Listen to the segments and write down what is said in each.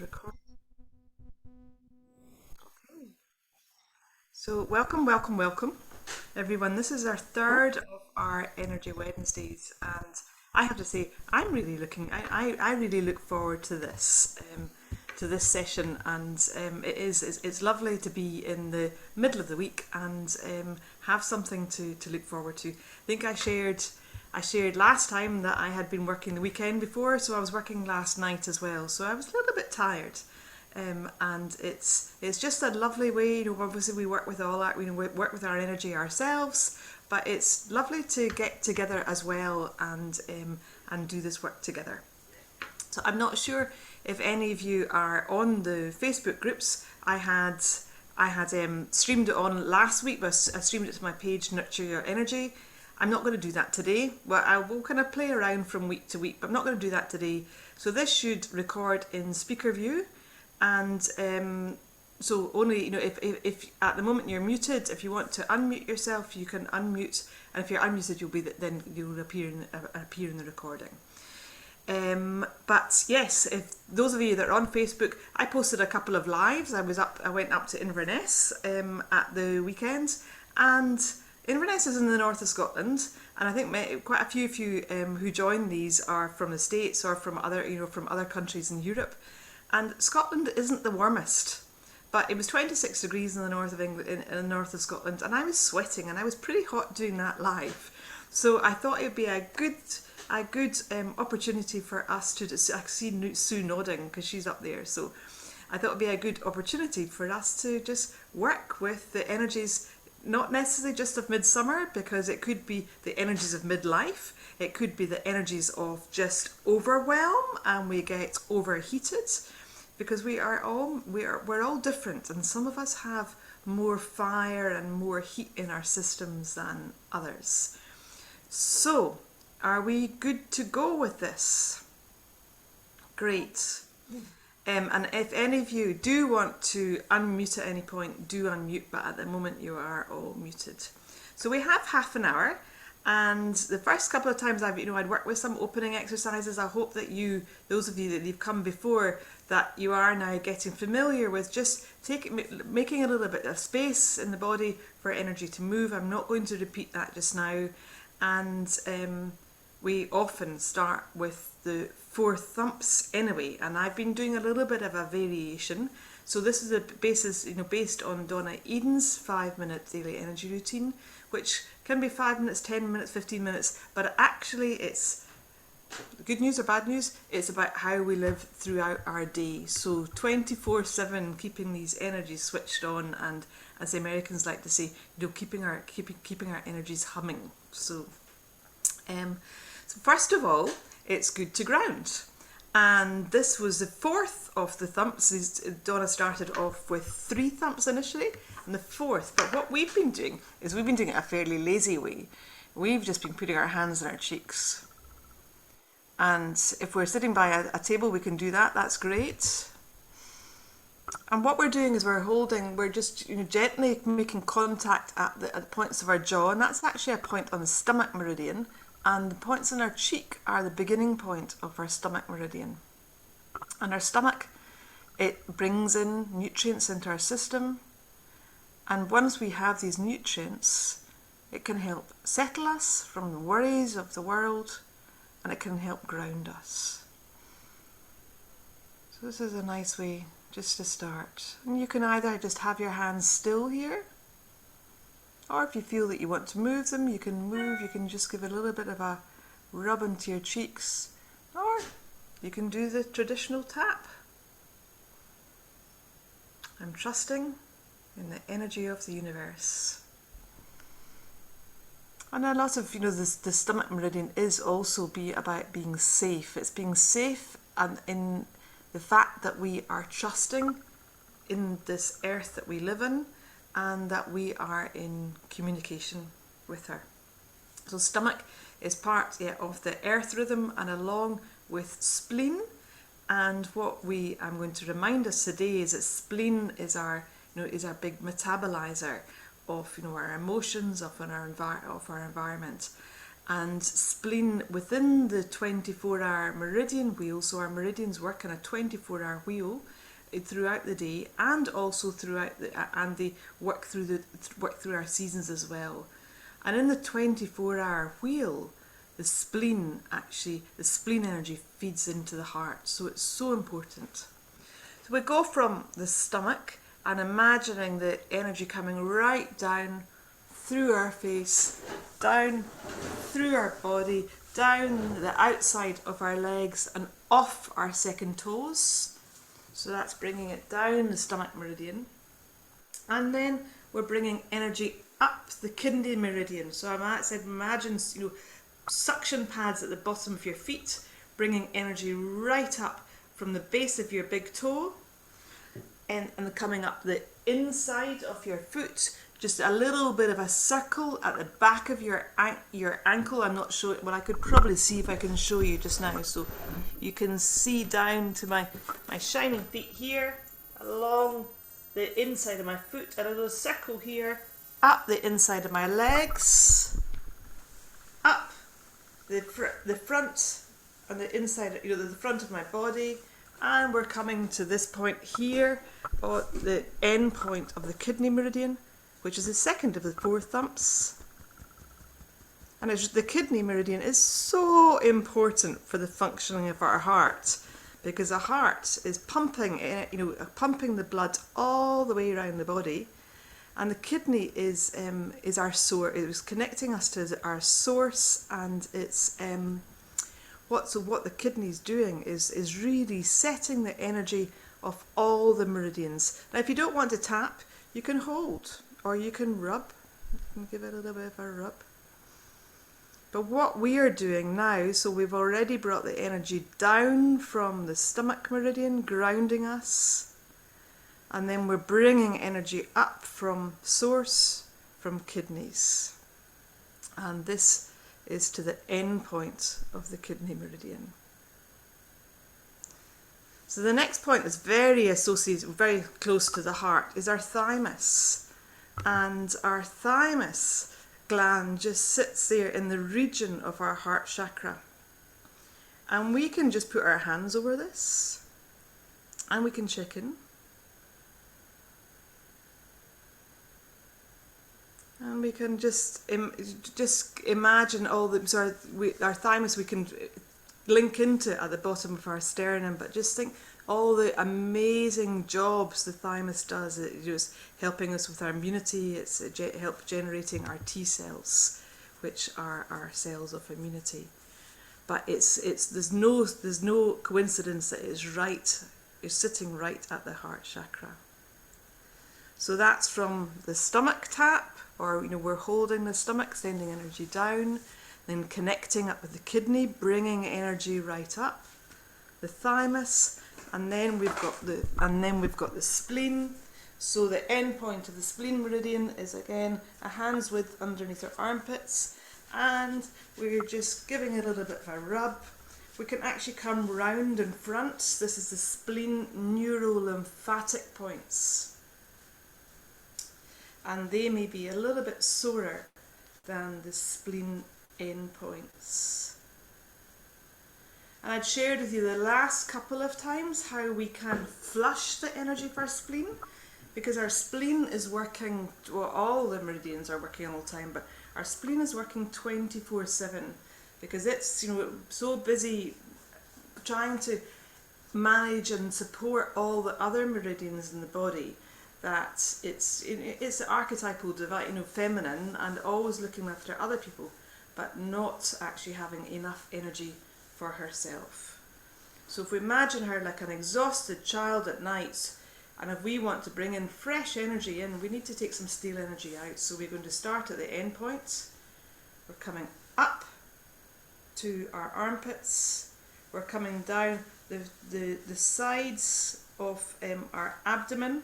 Record. So welcome, everyone. This is our third of our Energy Wednesdays, and I have to say, I really look forward to this session, and it's lovely to be in the middle of the week and have something to look forward to. I think I shared last time that I had been working the weekend before, so I was working last night as well. So I was a little bit tired. And it's just a lovely way, obviously we work with all our, we work with our energy ourselves, but it's lovely to get together as well and do this work together. So I'm not sure if any of you are on the Facebook groups. I had streamed it on last week, but I streamed it to my page, Nurture Your Energy. I'm not going to do that today, but I will kind of play around from week to week, but I'm not going to do that today. So this should record in speaker view. And so only, if at the moment you're muted, if you want to unmute yourself, you can unmute. And if you're unmuted, you'll appear in the recording. But yes, if those of you that are on Facebook, I posted a couple of lives. I went up to Inverness at the weekend, and Inverness is in the north of Scotland. And I think quite a few of you who join these are from the States or from other countries in Europe. And Scotland isn't the warmest, but it was 26 degrees in the north of England, in the north of Scotland, and I was sweating, and I was pretty hot doing that live. So I thought it would be a good opportunity for us to just, I see Sue nodding because she's up there. So I thought it would be a good opportunity for us to just work with the energies, not necessarily just of midsummer, because it could be the energies of midlife. It could be the energies of just overwhelm and we get overheated. Because we're all different, and some of us have more fire and more heat in our systems than others. So, are we good to go with this? Great. And if any of you do want to unmute at any point, do unmute, but at the moment you are all muted. So we have half an hour. And the first couple of times I'd worked with some opening exercises. I hope that those of you that you've come before, that you are now getting familiar with just making a little bit of space in the body for energy to move. I'm not going to repeat that just now. And we often start with the 4 thumps anyway. And I've been doing a little bit of a variation. So this is a basis, based on Donna Eden's 5-minute daily energy routine, which can be 5 minutes, 10 minutes, 15 minutes, but actually it's good news or bad news. It's about how we live throughout our day. So 24/7, keeping these energies switched on, and as the Americans like to say, keeping our energies humming. So first of all, it's good to ground. And this was the 4th of the thumps. Donna started off with 3 thumps initially, and the 4th. But what we've been doing is we've been doing it a fairly lazy way. We've just been putting our hands on our cheeks. And if we're sitting by a table, we can do that. That's great. And what we're doing is we're just gently making contact at the points of our jaw, and that's actually a point on the stomach meridian. And the points in our cheek are the beginning point of our stomach meridian. And our stomach, it brings in nutrients into our system. And once we have these nutrients, it can help settle us from the worries of the world, and it can help ground us. So this is a nice way just to start. And you can either just have your hands still here, or if you feel that you want to move them, you can move. You can just give a little bit of a rub into your cheeks, or you can do the traditional tap. I'm trusting in the energy of the universe. And a lot of, the stomach meridian is also about being safe. It's being safe and in the fact that we are trusting in this earth that we live in, and that we are in communication with her. So stomach is part of the earth rhythm, and along with spleen. And what I'm going to remind us today is that spleen is our big metabolizer of our emotions, of our environment. And spleen within the 24-hour meridian wheel, so our meridians work on a 24-hour wheel throughout the day, and also throughout and they work through our seasons as well. And in the 24-hour wheel, the spleen energy feeds into the heart, so it's so important. So we go from the stomach and imagining the energy coming right down through our face, down through our body, down the outside of our legs and off our second toes. So that's bringing it down the stomach meridian. And then we're bringing energy up the kidney meridian. So I said, imagine, suction pads at the bottom of your feet, bringing energy right up from the base of your big toe and coming up the inside of your foot. Just a little bit of a circle at the back of your ankle. I'm not sure, well, I could probably see if I can show you just now. So you can see down to my shining feet here, along the inside of my foot, and a little circle here, up the inside of my legs, up the front and the inside, the front of my body. And we're coming to this point here, or the end point of the kidney meridian, which is the second of the 4 thumps. And the kidney meridian is so important for the functioning of our heart, because the heart is pumping the blood all the way around the body, and the kidney is our source. It was connecting us to our source, and it's what the kidney is doing is really setting the energy of all the meridians. Now, if you don't want to tap, you can hold. Or you can rub, you can give it a little bit of a rub. But what we are doing now, so we've already brought the energy down from the stomach meridian, grounding us. And then we're bringing energy up from source, from kidneys. And this is to the end point of the kidney meridian. So the next point is very associated, very close to the heart, is our thymus. And our thymus gland just sits there in the region of our heart chakra. And we can just put our hands over this, and we can check in. And we can just imagine all the, our thymus we can link into at the bottom of our sternum, but just think all the amazing jobs the thymus does. It's helping us with our immunity. It's help generating our T cells, which are our cells of immunity. But there's no coincidence that it's sitting right at the heart chakra. So that's from the stomach tap, or we're holding the stomach, sending energy down, then connecting up with the kidney, bringing energy right up, the thymus. And then we've got the spleen. So the end point of the spleen meridian is again a hand's width underneath our armpits, and we're just giving it a little bit of a rub. We can actually come round in front. This is the spleen lymphatic points, and they may be a little bit sorer than the spleen end points. And I'd shared with you the last couple of times how we can flush the energy of our spleen, because our spleen is working, well, all the meridians are working all the time, but our spleen is working 24/7, because it's so busy trying to manage and support all the other meridians in the body that it's archetypal, divine, feminine, and always looking after other people, but not actually having enough energy for herself. So if we imagine her like an exhausted child at night, and if we want to bring in fresh energy in, we need to take some steel energy out. So we're going to start at the end point. We're coming up to our armpits. We're coming down the sides of our abdomen,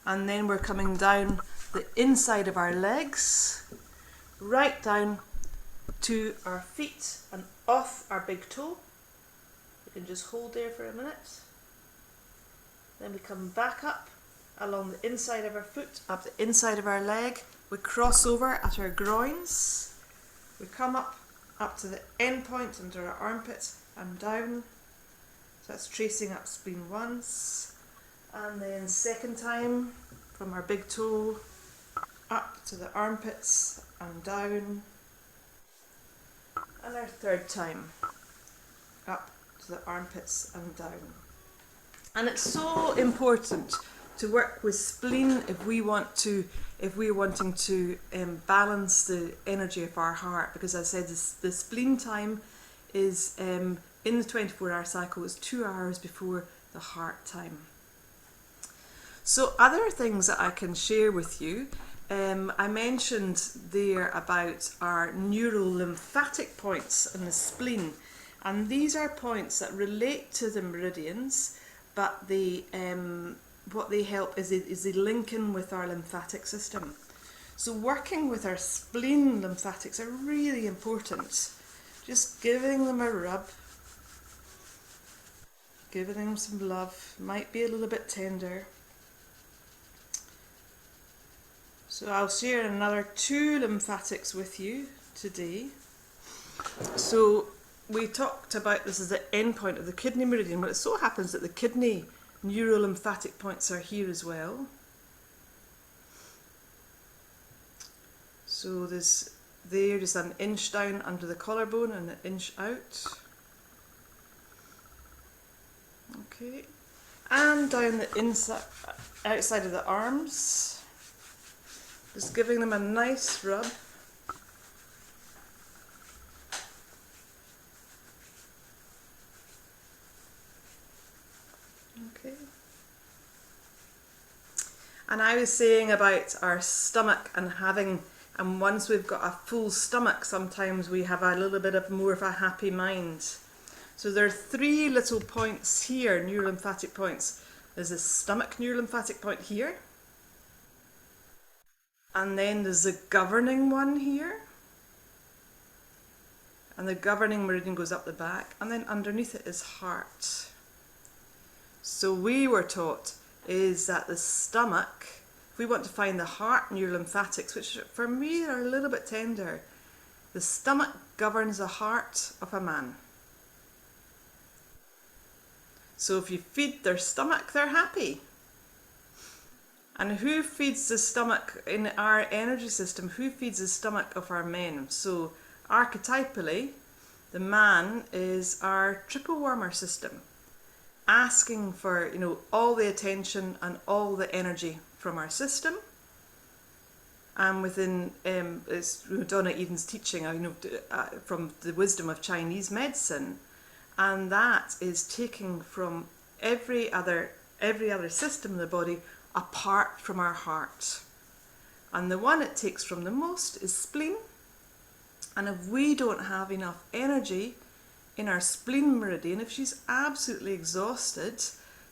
and then we're coming down the inside of our legs, right down to our feet and off our big toe. We can just hold there for a minute. Then we come back up along the inside of our foot, up the inside of our leg. We cross over at our groins, We come up to the end point under our armpits and down. So that's tracing up spleen once. And then second time from our big toe up to the armpits and down. And our third time up to the armpits and down. And it's so important to work with spleen if we're wanting to balance the energy of our heart, because as I said, the spleen time is in the 24-hour cycle is 2 hours before the heart time. So other things that I can share with you, I mentioned there about our neurolymphatic points in the spleen, and these are points that relate to the meridians, but what they help is they link in with our lymphatic system. So working with our spleen lymphatics are really important. Just giving them a rub, giving them some love, might be a little bit tender. So I'll share another 2 lymphatics with you today. So we talked about this as the end point of the kidney meridian, but it so happens that the kidney neurolymphatic points are here as well. So there's just an inch down under the collarbone and an inch out. Okay, and down the inside, outside of the arms. Just giving them a nice rub. Okay. And I was saying about our stomach and once we've got a full stomach, sometimes we have a little bit of more of a happy mind. So there are 3 little points here, neurolymphatic points. There's a stomach neurolymphatic point here. And then there's the governing one here. And the governing meridian goes up the back. And then underneath it is heart. So we were taught is that the stomach, if we want to find the heart neurolymphatics, which for me are a little bit tender, the stomach governs the heart of a man. So if you feed their stomach, they're happy. And who feeds the stomach in our energy system? Who feeds the stomach of our men? So archetypally, the man is our triple wormer system, asking for all the attention and all the energy from our system. And within Donna Eden's teaching, from the wisdom of Chinese medicine, and that is taking from every other system in the body apart from our heart. And the one it takes from the most is spleen. And if we don't have enough energy in our spleen meridian, if she's absolutely exhausted,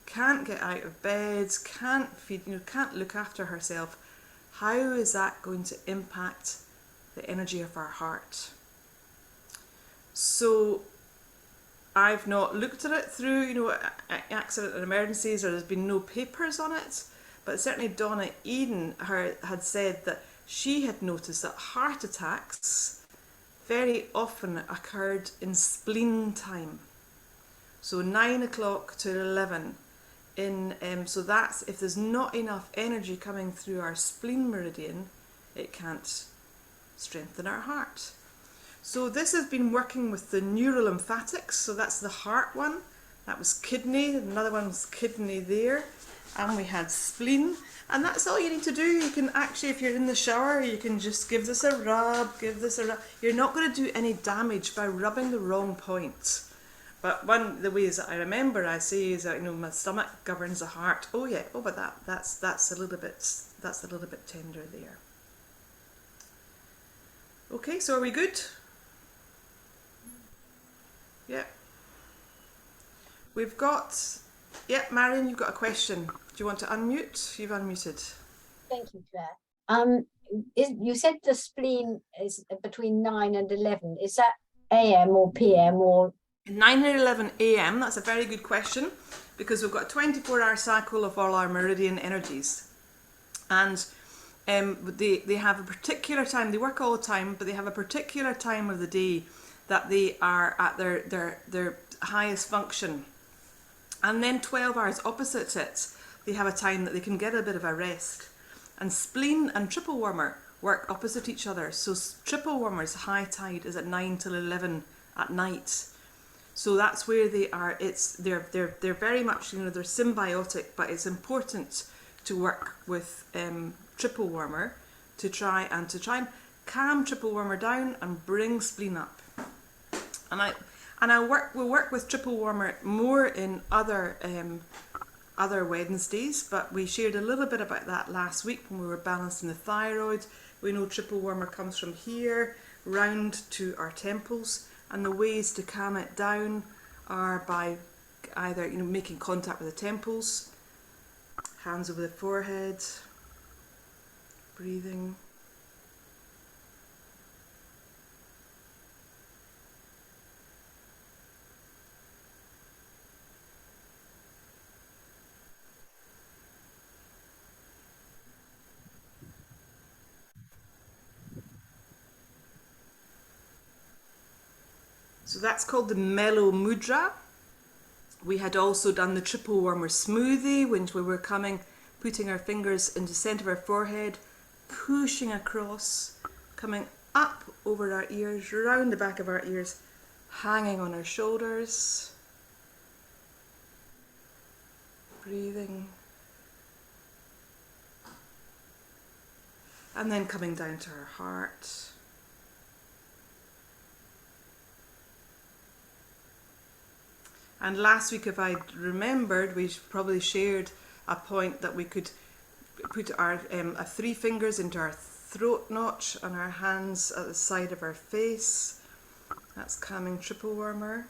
can't get out of bed, can't feed, can't look after herself, how is that going to impact the energy of our heart? So I've not looked at it through, accident and emergencies, or there's been no papers on it. But certainly Donna Eden had said that she had noticed that heart attacks very often occurred in spleen time. So 9 o'clock to 11. So that's, if there's not enough energy coming through our spleen meridian, it can't strengthen our heart. So this has been working with the neurolymphatics. So that's the heart one. That was kidney. Another one was kidney there. And we had spleen, and that's all you need to do. You can actually, if you're in the shower, you can just give this a rub, You're not going to do any damage by rubbing the wrong point. But one of the ways that I remember I say is that my stomach governs the heart. Oh yeah, but that's a little bit tender there. Okay, so are we good? Yeah. We've got. Yeah, Marion, you've got a question. Do you want to unmute? You've unmuted. Thank you, Claire. You said the spleen is between 9 and 11. Is that AM or PM or? 9 and 11 AM, that's a very good question, because we've got a 24-hour cycle of all our meridian energies. And They have a particular time. They work all the time, but they have a particular time of the day that they are at their highest function. And then 12 hours opposite it, they have a time that they can get a bit of a rest. And spleen and triple warmer work opposite each other. So triple warmer's high tide is at 9 till 11 at night. So that's where they are. They're very much, they're symbiotic, but it's important to work with triple warmer to try and calm triple warmer down and bring spleen up. We'll work with triple warmer more in other Wednesdays, but we shared a little bit about that last week when we were balancing the thyroid. We know triple warmer comes from here round to our temples, and the ways to calm it down are by either making contact with the temples, hands over the forehead, breathing. So that's called the mellow mudra. We had also done the triple warmer smoothie, when we were putting our fingers into the centre of our forehead, pushing across, coming up over our ears, round the back of our ears, hanging on our shoulders, breathing, and then coming down to our heart. And last week, if I remembered, we probably shared a point that we could put our 3 fingers into our throat notch and our hands at the side of our face. That's calming triple warmer.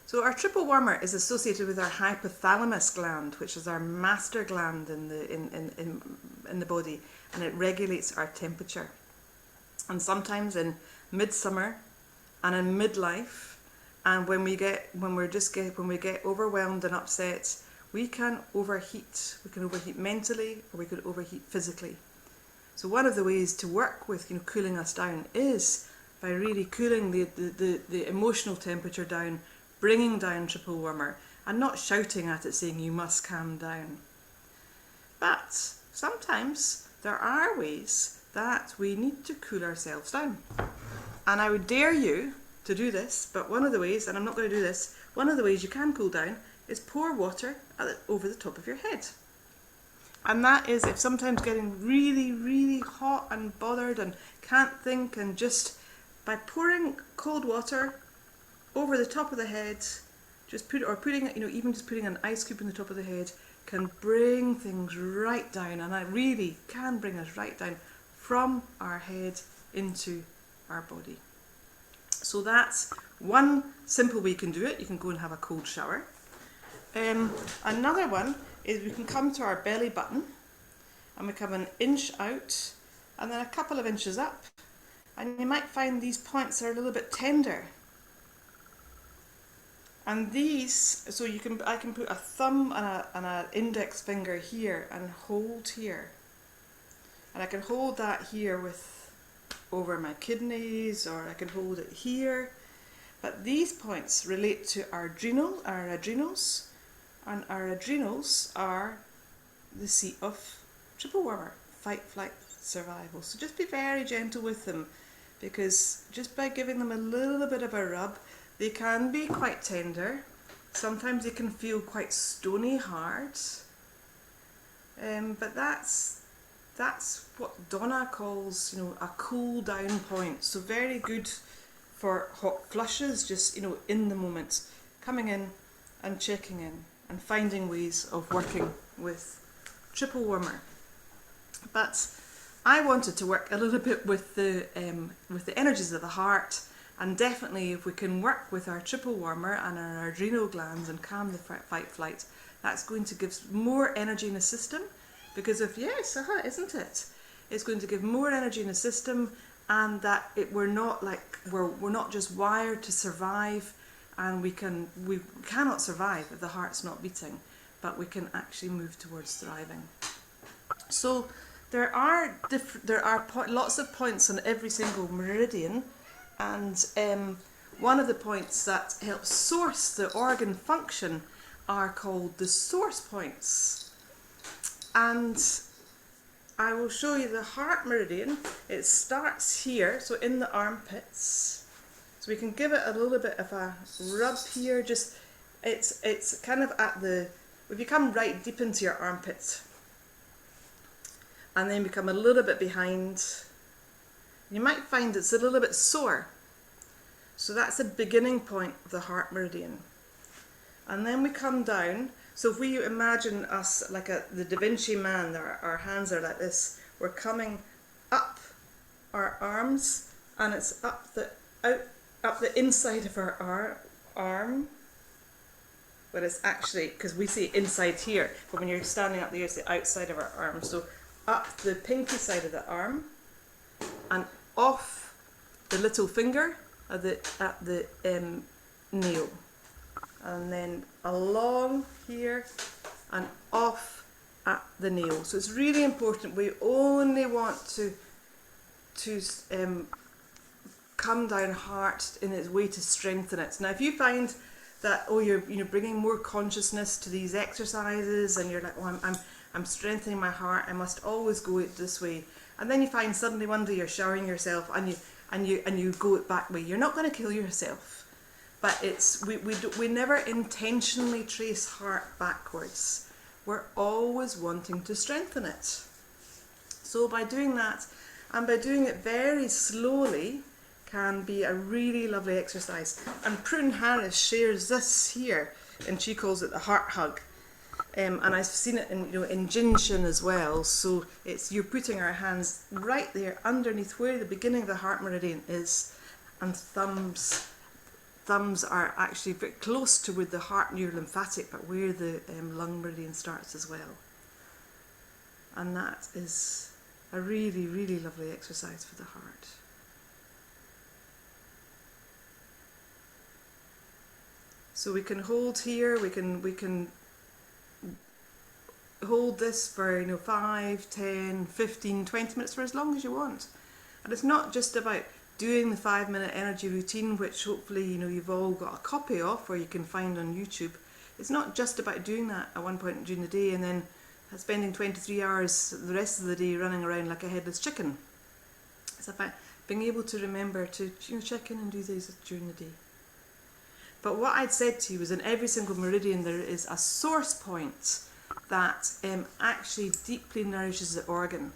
So our triple warmer is associated with our hypothalamus gland, which is our master gland in the body, and it regulates our temperature. And sometimes in midsummer and in midlife, and when we get overwhelmed and upset, we can overheat. We can overheat mentally, or we could overheat physically. So one of the ways to work with cooling us down is by really cooling the emotional temperature down, bringing down triple warmer, and not shouting at it saying you must calm down. But sometimes there are ways that we need to cool ourselves down. And I would dare you to do this, but one of the ways, and I'm not going to do this, one of the ways you can cool down is pour water over the top of your head. And that is if sometimes getting really, really hot and bothered and can't think, and just by pouring cold water over the top of the head, putting an ice cube on the top of the head can bring things right down, and it really can bring us right down from our head into our body. So that's one simple way you can do it. You can go and have a cold shower. Another one is we can come to our belly button, and we come 1 inch out and then a couple of inches up, and you might find these points are a little bit tender. And these, so I can put a thumb and an index finger here and hold here. And I can hold that here over my kidneys, or I can hold it here. But these points relate to our adrenals, and our adrenals are the seat of triple warmer, fight, flight, survival. So just be very gentle with them, because just by giving them a little bit of a rub, they can be quite tender. Sometimes they can feel quite stony hard. But that's what Donna calls, a cool down point. So very good for hot flushes, just, in the moment, coming in and checking in and finding ways of working with triple warmer. But I wanted to work a little bit with the energies of the heart And definitely if we can work with our triple warmer and our adrenal glands and calm the fight flight, that's going to give more energy in the system, because of, yes, isn't it? It's going to give more energy in the system, and that we're not just wired to survive, and we cannot survive if the heart's not beating, but we can actually move towards thriving. So there are lots of points on every single meridian, and one of the points that helps source the organ function are called the source points. And I will show you the heart meridian. It starts here, so in the armpits. So we can give it a little bit of a rub here. Just it's kind of if you come right deep into your armpit, and then become a little bit behind, you might find it's a little bit sore. So that's the beginning point of the heart meridian. And then we come down. So if we imagine us like the Da Vinci man, our hands are like this, we're coming up our arms, and it's up the inside of our arm. But it's actually, because we see inside here, but when you're standing up there, it's the outside of our arm. So up the pinky side of the arm, and off the little finger at the nail, and then along here and off at the nail. So it's really important. We only want to come down heart in its way to strengthen it. Now, if you find that you're bringing more consciousness to these exercises, and you're like, I'm strengthening my heart, I must always go it this way, and then you find suddenly one day you're showering yourself and you go it back way, you're not going to kill yourself. But we never intentionally trace heart backwards. We're always wanting to strengthen it. So by doing that, and by doing it very slowly, can be a really lovely exercise. And Prune Harris shares this here, and she calls it the heart hug. And I've seen it in Jin Shin as well. So you're putting our hands right there underneath where the beginning of the heart meridian is, and thumbs are actually very close to where the heart near lymphatic, but where the lung meridian starts as well. And that is a really, really lovely exercise for the heart. So we can hold here, we can hold this for 5, 10, 15, 20 minutes, for as long as you want. And it's not just about doing the 5-minute energy routine, which hopefully you've all got a copy of, or you can find on YouTube. It's not just about doing that at one point during the day and then spending 23 hours the rest of the day running around like a headless chicken. It's about being able to remember to check in and do these during the day. But what I'd said to you is, in every single meridian there is a source point that actually deeply nourishes the organ.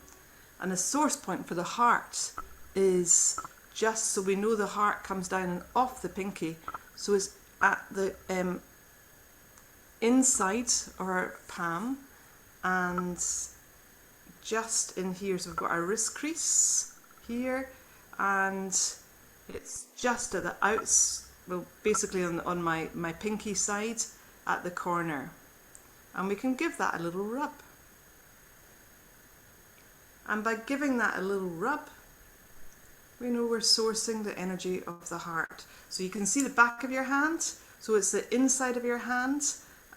And the source point for the heart is just so we know the heart comes down and off the pinky, so it's at the inside of our palm, and just in here. So we've got our wrist crease here, and it's just at the outs, well, basically on my pinky side at the corner. And we can give that a little rub. And by giving that a little rub, we know we're sourcing the energy of the heart. So you can see the back of your hand, so it's the inside of your hand,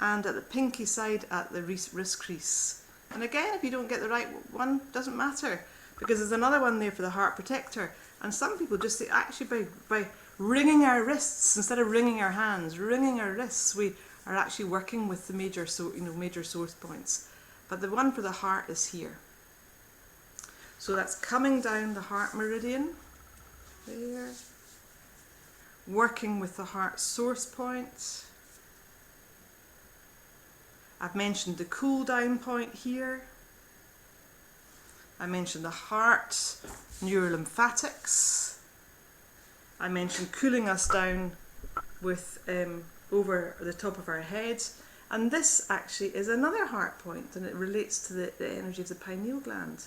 and at the pinky side at the wrist crease. And again, if you don't get the right one, doesn't matter, because there's another one there for the heart protector. And some people just say, actually by wringing our wrists instead of wringing our hands, wringing our wrists, we are actually working with the major source points. But the one for the heart is here. So that's coming down the heart meridian there, working with the heart source point. I've mentioned the cool down point here. I mentioned the heart neurolymphatics. I mentioned cooling us down with over the top of our head. And this actually is another heart point, and it relates to the energy of the pineal gland.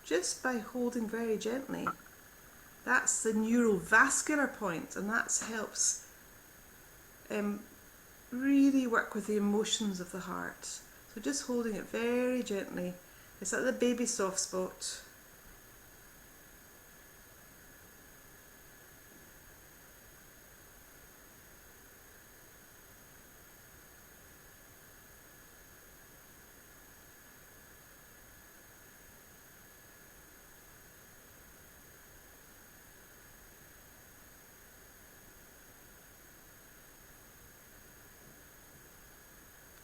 Just by holding very gently That's the neurovascular point, and that helps really work with the emotions of the heart. So just holding it very gently. It's at the baby soft spot.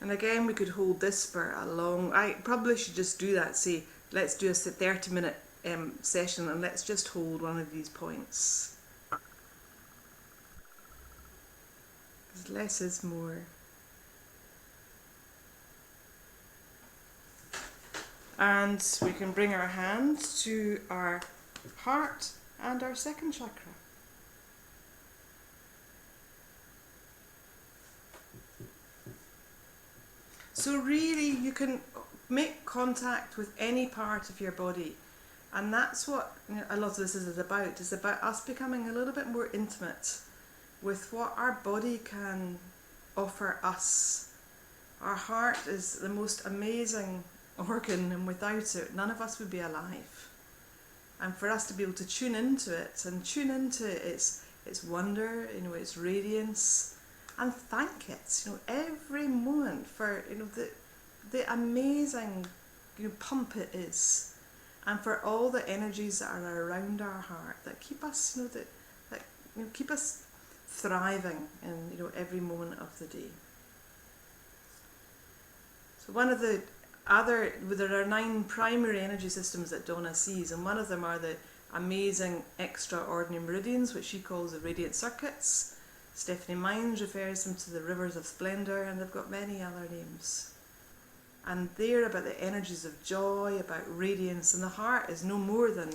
And again, we could hold this for a long, I probably should just do that, say, let's do a 30-minute session and let's just hold one of these points. Because less is more. And we can bring our hand to our heart and our second chakra. So really you can make contact with any part of your body, and that's what a lot of this is about. It's about us becoming a little bit more intimate with what our body can offer us. Our heart is the most amazing organ, and without it none of us would be alive. And for us to be able to tune into it and tune into its wonder, its radiance, and thank it, every moment for the amazing pump it is, and for all the energies that are around our heart that keep us keep us thriving in every moment of the day. So one of the other, there are 9 primary energy systems that Donna sees, and one of them are the amazing extraordinary meridians, which she calls the radiant circuits. Stephanie Mines refers them to the rivers of splendour, and they've got many other names. And they're about the energies of joy, about radiance, and the heart is no more than,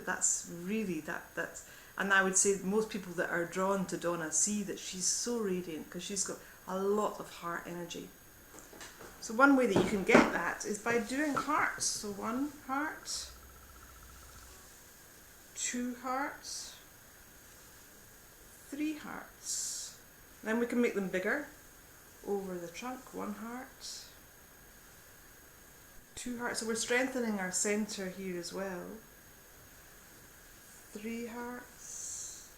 that's really that. And I would say most people that are drawn to Donna see that she's so radiant because she's got a lot of heart energy. So one way that you can get that is by doing hearts. So 1 heart, 2 hearts, 3 hearts. Then we can make them bigger over the trunk. 1 heart, 2 hearts. So we're strengthening our centre here as well. 3 hearts.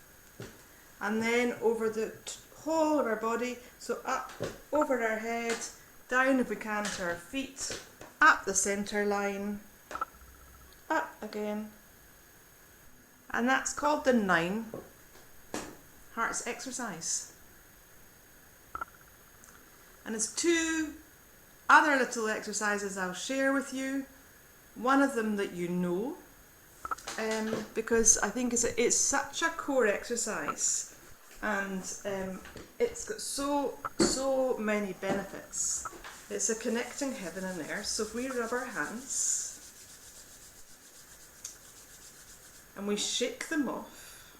And then over the whole of our body, so up over our head, down if we can to our feet, up the centre line, up again. And that's called the 9 hearts exercise. And there's 2 other little exercises I'll share with you. One of them that you know, because I think it's such a core exercise, and it's got so many benefits. It's a connecting heaven and earth. So if we rub our hands and we shake them off,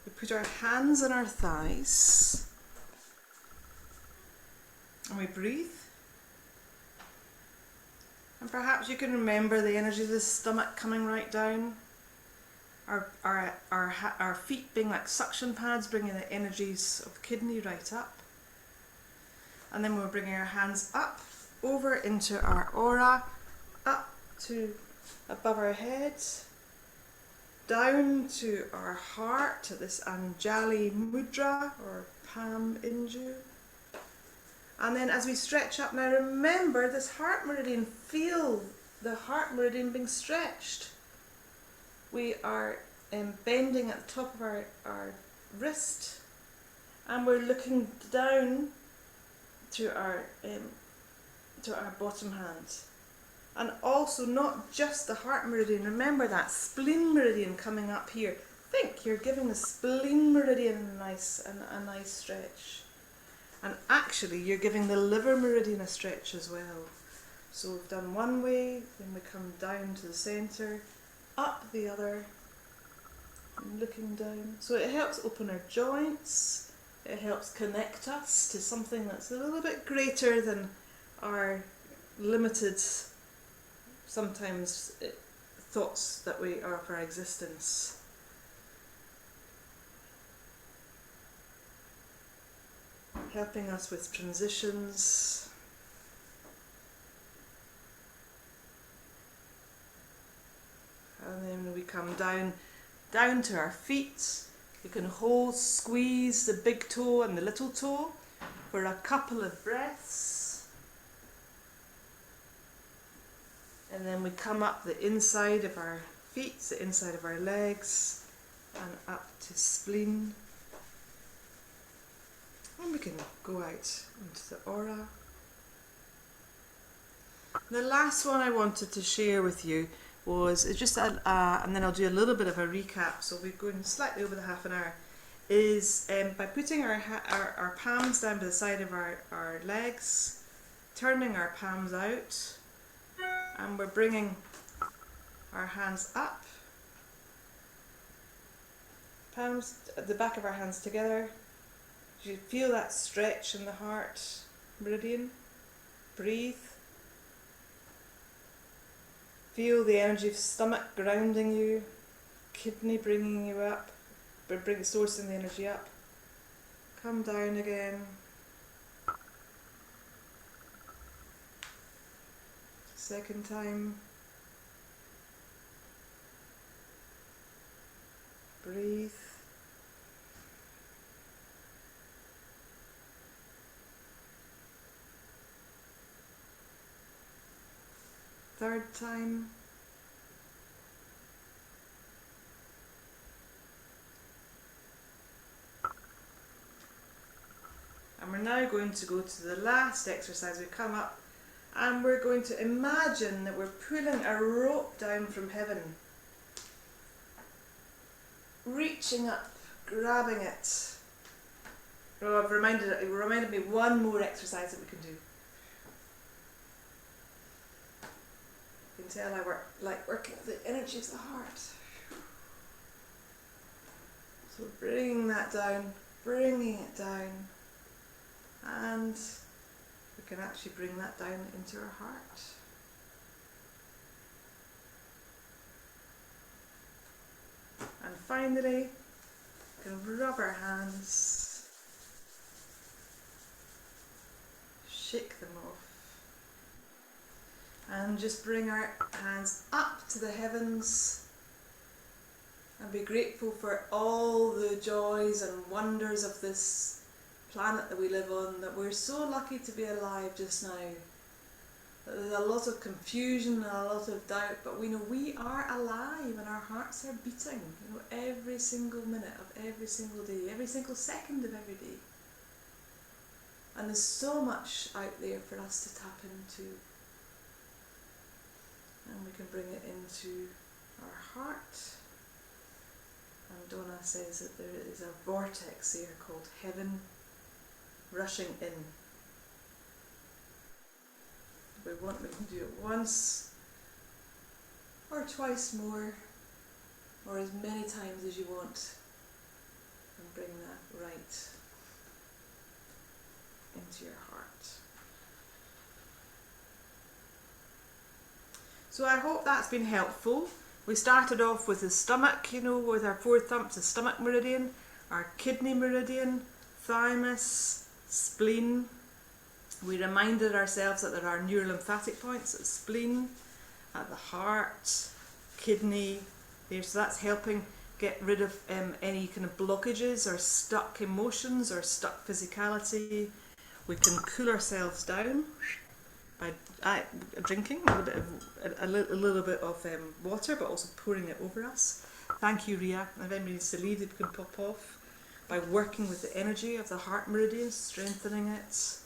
we put our hands on our thighs and we breathe. And perhaps you can remember the energy of the stomach coming right down. Our feet being like suction pads, bringing the energies of the kidney right up. And then we're bringing our hands up, over into our aura, up to above our head, down to our heart, this Anjali Mudra or Palm Inju. And then as we stretch up, now remember this heart meridian, feel the heart meridian being stretched. We are bending at the top of our wrist, and we're looking down to our bottom hand. And also not just the heart meridian, remember that spleen meridian coming up here. Think you're giving the spleen meridian a nice stretch. And actually you're giving the liver meridian a stretch as well. So we've done one way, then we come down to the centre, up the other, and looking down. So it helps open our joints, it helps connect us to something that's a little bit greater than our limited, sometimes thoughts that we are of our existence. Helping us with transitions. And then we come down to our feet. You can squeeze the big toe and the little toe for a couple of breaths. And then we come up the inside of our feet, the inside of our legs, and up to spleen. And we can go out into the aura. The last one I wanted to share with you was just and then I'll do a little bit of a recap, so we're going slightly over the half an hour, is by putting our palms down by the side of our legs, turning our palms out, and we're bringing our hands up, palms at the back of our hands together. Do you feel that stretch in the heart meridian? Breathe. Feel the energy of stomach grounding you, kidney bringing you up, sourcing the energy up. Come down again. Second time. Breathe. Third time. And we're now going to go to the last exercise. We come up and we're going to imagine that we're pulling a rope down from heaven. Reaching up, grabbing it. Oh, it reminded me one more exercise that we can do. You can tell I like working with the energy of the heart. So bringing that down, bringing it down, and we can actually bring that down into our heart. And finally, we can rub our hands, shake them off. And just bring our hands up to the heavens and be grateful for all the joys and wonders of this planet that we live on, that we're so lucky to be alive just now. That there's a lot of confusion and a lot of doubt, but we know we are alive and our hearts are beating, every single minute of every single day, every single second of every day. And there's so much out there for us to tap into. And we can bring it into our heart. And Donna says that there is a vortex there called heaven rushing in. If we want, we can do it once or twice more, or as many times as you want, and bring that right into your heart. So I hope that's been helpful. We started off with the stomach, with our four thumps, the stomach meridian, our kidney meridian, thymus, spleen. We reminded ourselves that there are neurolymphatic points at spleen, at the heart, kidney. So that's helping get rid of any kind of blockages or stuck emotions or stuck physicality. We can cool ourselves down by drinking a little bit of water, but also pouring it over us. Thank you, Ria. If anybody needs to leave, it can pop off. By working with the energy of the heart meridian, strengthening it.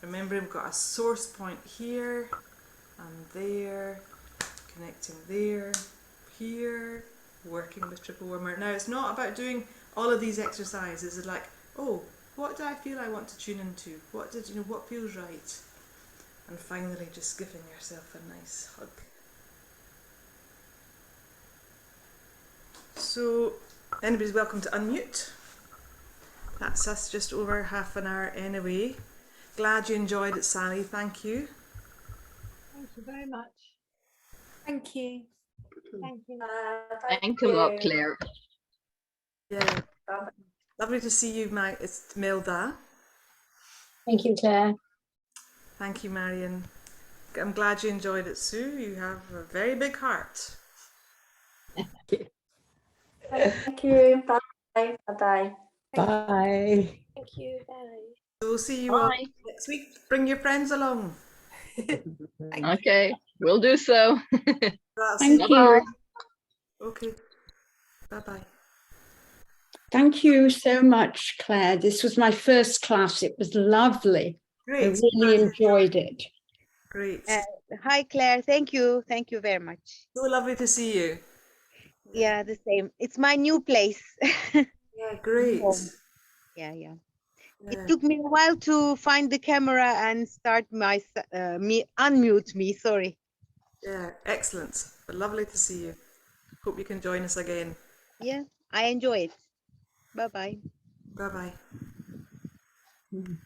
Remember, we've got a source point here and there, connecting there, here, working with triple warmer. Now, it's not about doing all of these exercises. It's like, oh, what do I feel I want to tune into? What feels right? And finally, just giving yourself a nice hug. So, anybody's welcome to unmute. That's us just over half an hour anyway. Glad you enjoyed it, Sally. Thank you. Thank you very much. Thank you. Thank you. Thanks a lot, Claire. Yeah. Lovely to see you, it's Milda. Thank you, Claire. Thank you, Marion. I'm glad you enjoyed it, Sue. You have a very big heart. Thank you. Bye. Bye. Bye. Thank you. Bye. So we'll see you all Bye. next week. Bring your friends along. Okay, we'll do so. Thank Bye-bye. you. Okay. Bye-bye. Thank you so much, Claire. This was my first class. It was lovely. I Great. really enjoyed it. Great. Hi, Claire. Thank you. Thank you very much. So lovely to see you. Yeah, the same. It's my new place. Yeah, great. Yeah, yeah. Yeah. It took me a while to find the camera and start unmute me. Sorry. Yeah, excellent. But lovely to see you. Hope you can join us again. Yeah, I enjoy it. Bye-bye. Bye-bye. Mm.